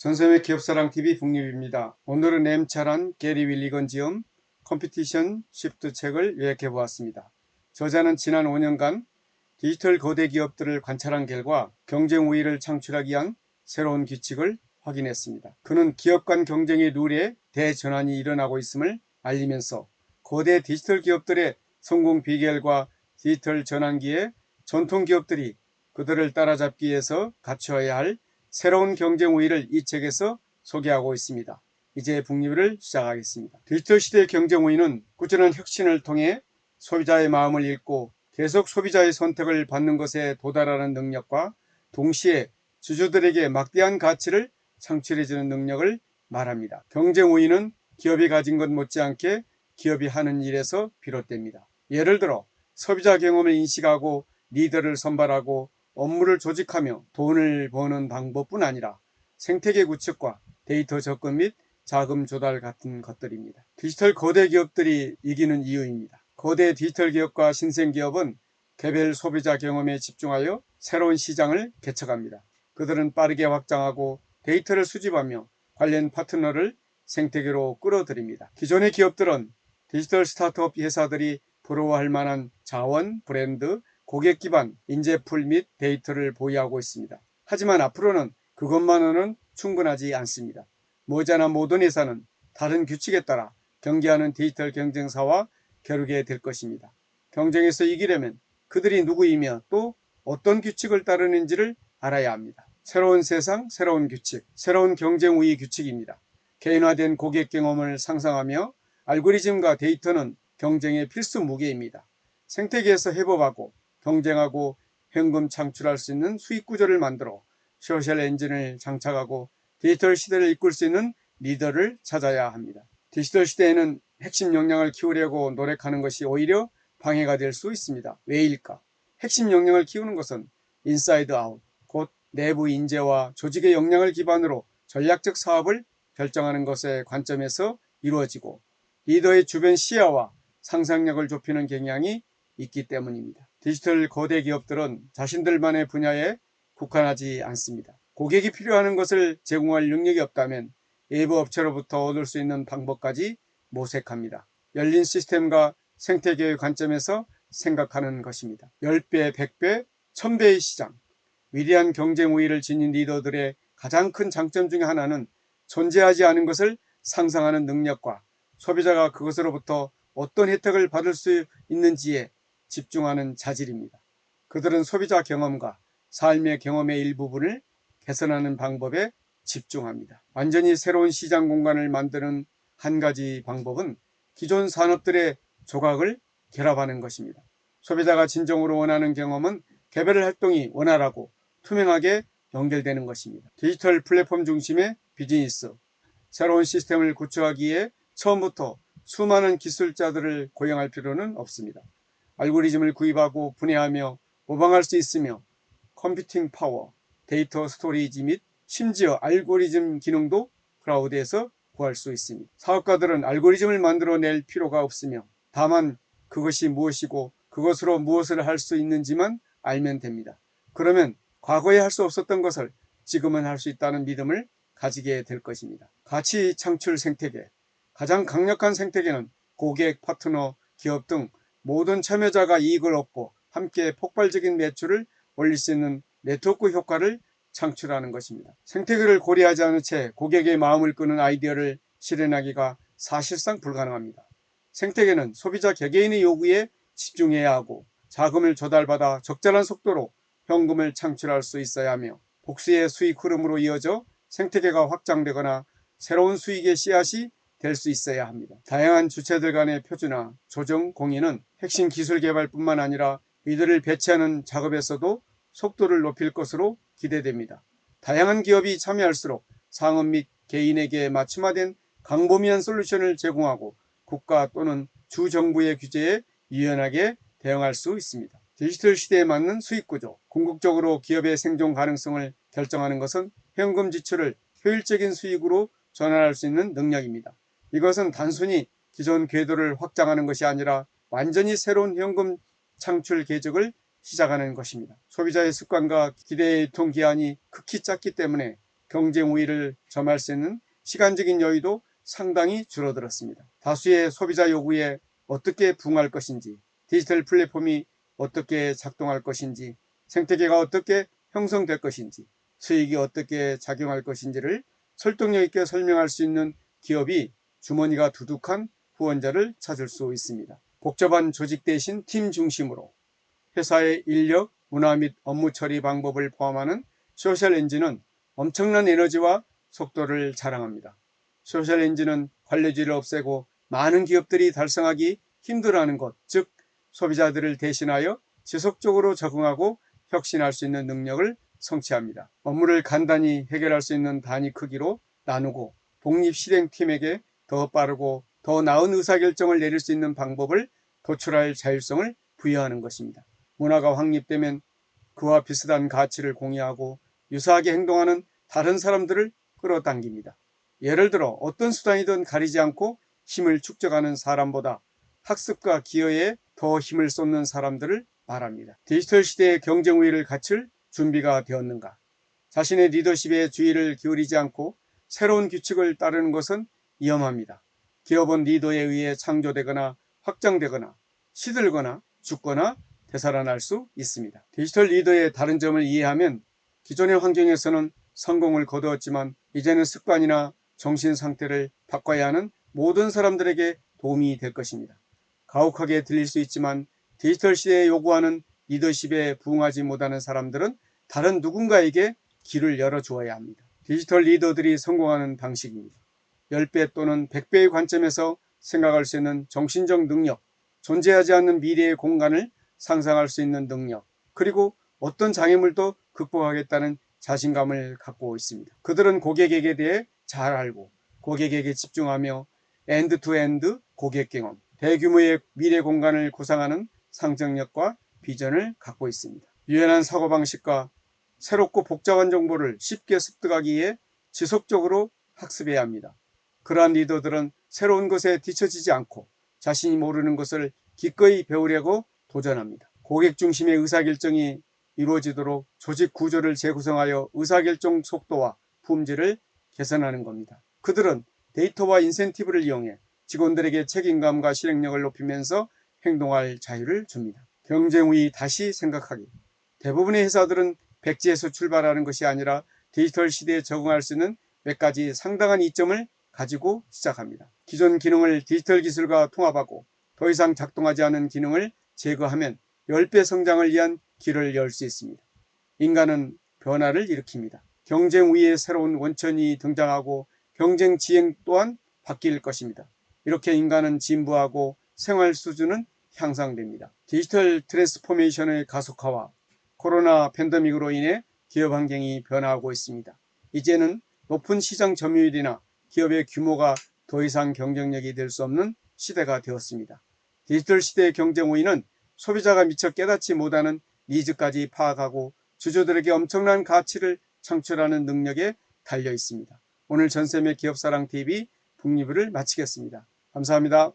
전섬의 기업사랑TV 북립입니다. 오늘은 램차란 게리 윌리건 지음 컴피티션 쉬프트 책을 요약해 보았습니다. 저자는 지난 5년간 디지털 거대 기업들을 관찰한 결과 경쟁 우위를 창출하기 위한 새로운 규칙을 확인했습니다. 그는 기업 간 경쟁의 룰에 대전환이 일어나고 있음을 알리면서 거대 디지털 기업들의 성공 비결과 디지털 전환기에 전통 기업들이 그들을 따라잡기 위해서 갖춰야 할 새로운 경쟁 우위를 이 책에서 소개하고 있습니다. 이제 북리뷰를 시작하겠습니다. 디지털 시대의 경쟁 우위는 꾸준한 혁신을 통해 소비자의 마음을 읽고 계속 소비자의 선택을 받는 것에 도달하는 능력과 동시에 주주들에게 막대한 가치를 창출해주는 능력을 말합니다. 경쟁 우위는 기업이 가진 것 못지않게 기업이 하는 일에서 비롯됩니다. 예를 들어 소비자 경험을 인식하고 리더를 선발하고 업무를 조직하며 돈을 버는 방법뿐 아니라 생태계 구축과 데이터 접근 및 자금 조달 같은 것들입니다. 디지털 거대 기업들이 이기는 이유입니다. 거대 디지털 기업과 신생 기업은 개별 소비자 경험에 집중하여 새로운 시장을 개척합니다. 그들은 빠르게 확장하고 데이터를 수집하며 관련 파트너를 생태계로 끌어들입니다. 기존의 기업들은 디지털 스타트업 회사들이 부러워할 만한 자원, 브랜드, 고객 기반, 인재풀 및 데이터를 보유하고 있습니다. 하지만 앞으로는 그것만으로는 충분하지 않습니다. 머지않아 모든 회사는 다른 규칙에 따라 경계하는 디지털 경쟁사와 겨루게 될 것입니다. 경쟁에서 이기려면 그들이 누구이며 또 어떤 규칙을 따르는지를 알아야 합니다. 새로운 세상, 새로운 규칙, 새로운 경쟁 우위 규칙입니다. 개인화된 고객 경험을 상상하며 알고리즘과 데이터는 경쟁의 필수 무기입니다. 생태계에서 회복하고 경쟁하고 현금 창출할 수 있는 수익 구조를 만들어 소셜 엔진을 장착하고 디지털 시대를 이끌 수 있는 리더를 찾아야 합니다. 디지털 시대에는 핵심 역량을 키우려고 노력하는 것이 오히려 방해가 될 수 있습니다. 왜일까? 핵심 역량을 키우는 것은 인사이드 아웃, 곧 내부 인재와 조직의 역량을 기반으로 전략적 사업을 결정하는 것의 관점에서 이루어지고 리더의 주변 시야와 상상력을 좁히는 경향이 있기 때문입니다. 디지털 거대 기업들은 자신들만의 분야에 국한하지 않습니다. 고객이 필요하는 것을 제공할 능력이 없다면 외부 업체로부터 얻을 수 있는 방법까지 모색합니다. 열린 시스템과 생태계의 관점에서 생각하는 것입니다. 10배, 100배, 1000배의 시장. 위대한 경쟁 우위를 지닌 리더들의 가장 큰 장점 중에 하나는 존재하지 않은 것을 상상하는 능력과 소비자가 그것으로부터 어떤 혜택을 받을 수 있는지에 집중하는 자질입니다. 그들은 소비자 경험과 삶의 경험의 일부분을 개선하는 방법에 집중합니다. 완전히 새로운 시장 공간을 만드는 한 가지 방법은 기존 산업들의 조각을 결합하는 것입니다. 소비자가 진정으로 원하는 경험은 개별 활동이 원활하고 투명하게 연결되는 것입니다. 디지털 플랫폼 중심의 비즈니스, 새로운 시스템을 구축하기 위해 처음부터 수많은 기술자들을 고용할 필요는 없습니다. 알고리즘을 구입하고 분해하며 모방할 수 있으며 컴퓨팅 파워, 데이터 스토리지 및 심지어 알고리즘 기능도 클라우드에서 구할 수 있습니다. 사업가들은 알고리즘을 만들어낼 필요가 없으며 다만 그것이 무엇이고 그것으로 무엇을 할 수 있는지만 알면 됩니다. 그러면 과거에 할 수 없었던 것을 지금은 할 수 있다는 믿음을 가지게 될 것입니다. 가치 창출 생태계. 가장 강력한 생태계는 고객, 파트너, 기업 등 모든 참여자가 이익을 얻고 함께 폭발적인 매출을 올릴 수 있는 네트워크 효과를 창출하는 것입니다. 생태계를 고려하지 않은 채 고객의 마음을 끄는 아이디어를 실현하기가 사실상 불가능합니다. 생태계는 소비자 개개인의 요구에 집중해야 하고 자금을 조달받아 적절한 속도로 현금을 창출할 수 있어야 하며 복수의 수익 흐름으로 이어져 생태계가 확장되거나 새로운 수익의 씨앗이 될 수 있어야 합니다. 다양한 주체들 간의 표준화, 조정, 공유는 핵심 기술 개발뿐만 아니라 이들을 배치하는 작업에서도 속도를 높일 것으로 기대됩니다. 다양한 기업이 참여할수록 상업 및 개인에게 맞춤화된 광범위한 솔루션을 제공하고 국가 또는 주정부의 규제에 유연하게 대응할 수 있습니다. 디지털 시대에 맞는 수익구조, 궁극적으로 기업의 생존 가능성을 결정하는 것은 현금 지출을 효율적인 수익으로 전환할 수 있는 능력입니다. 이것은 단순히 기존 궤도를 확장하는 것이 아니라 완전히 새로운 현금 창출 계획을 시작하는 것입니다. 소비자의 습관과 기대의 유통기한이 극히 짧기 때문에 경쟁 우위를 점할 수 있는 시간적인 여유도 상당히 줄어들었습니다. 다수의 소비자 요구에 어떻게 부응할 것인지, 디지털 플랫폼이 어떻게 작동할 것인지, 생태계가 어떻게 형성될 것인지, 수익이 어떻게 작용할 것인지를 설득력 있게 설명할 수 있는 기업이 주머니가 두둑한 후원자를 찾을 수 있습니다. 복잡한 조직 대신 팀 중심으로 회사의 인력, 문화 및 업무 처리 방법을 포함하는 소셜 엔진은 엄청난 에너지와 속도를 자랑합니다. 소셜 엔진은 관리주의를 없애고 많은 기업들이 달성하기 힘들어하는 것, 즉 소비자들을 대신하여 지속적으로 적응하고 혁신할 수 있는 능력을 성취합니다. 업무를 간단히 해결할 수 있는 단위 크기로 나누고 독립실행팀에게 더 빠르고 더 나은 의사결정을 내릴 수 있는 방법을 도출할 자율성을 부여하는 것입니다. 문화가 확립되면 그와 비슷한 가치를 공유하고 유사하게 행동하는 다른 사람들을 끌어당깁니다. 예를 들어 어떤 수단이든 가리지 않고 힘을 축적하는 사람보다 학습과 기여에 더 힘을 쏟는 사람들을 말합니다. 디지털 시대의 경쟁 우위를 갖출 준비가 되었는가? 자신의 리더십에 주의를 기울이지 않고 새로운 규칙을 따르는 것은 위험합니다. 기업은 리더에 의해 창조되거나 확장되거나 시들거나 죽거나 되살아날 수 있습니다. 디지털 리더의 다른 점을 이해하면 기존의 환경에서는 성공을 거두었지만 이제는 습관이나 정신 상태를 바꿔야 하는 모든 사람들에게 도움이 될 것입니다. 가혹하게 들릴 수 있지만 디지털 시대에 요구하는 리더십에 부응하지 못하는 사람들은 다른 누군가에게 길을 열어주어야 합니다. 디지털 리더들이 성공하는 방식입니다. 10배 또는 100배의 관점에서 생각할 수 있는 정신적 능력, 존재하지 않는 미래의 공간을 상상할 수 있는 능력, 그리고 어떤 장애물도 극복하겠다는 자신감을 갖고 있습니다. 그들은 고객에게 대해 잘 알고 고객에게 집중하며 엔드투엔드 고객 경험, 대규모의 미래 공간을 구상하는 상상력과 비전을 갖고 있습니다. 유연한 사고방식과 새롭고 복잡한 정보를 쉽게 습득하기 위해 지속적으로 학습해야 합니다. 그러한 리더들은 새로운 것에 뒤처지지 않고 자신이 모르는 것을 기꺼이 배우려고 도전합니다. 고객 중심의 의사결정이 이루어지도록 조직 구조를 재구성하여 의사결정 속도와 품질을 개선하는 겁니다. 그들은 데이터와 인센티브를 이용해 직원들에게 책임감과 실행력을 높이면서 행동할 자유를 줍니다. 경쟁 우위 다시 생각하기. 대부분의 회사들은 백지에서 출발하는 것이 아니라 디지털 시대에 적응할 수 있는 몇 가지 상당한 이점을 가지고 시작합니다. 기존 기능을 디지털 기술과 통합하고 더 이상 작동하지 않은 기능을 제거하면 10배 성장을 위한 길을 열 수 있습니다. 인간은 변화를 일으킵니다. 경쟁 우위에 새로운 원천이 등장하고 경쟁 지행 또한 바뀔 것입니다. 이렇게 인간은 진보하고 생활 수준은 향상됩니다. 디지털 트랜스포메이션의 가속화와 코로나 팬데믹으로 인해 기업 환경이 변화하고 있습니다. 이제는 높은 시장 점유율이나 기업의 규모가 더 이상 경쟁력이 될 수 없는 시대가 되었습니다. 디지털 시대의 경쟁 우위는 소비자가 미처 깨닫지 못하는 니즈까지 파악하고 주주들에게 엄청난 가치를 창출하는 능력에 달려 있습니다. 오늘 전샘의 기업사랑TV 북리뷰를 마치겠습니다. 감사합니다.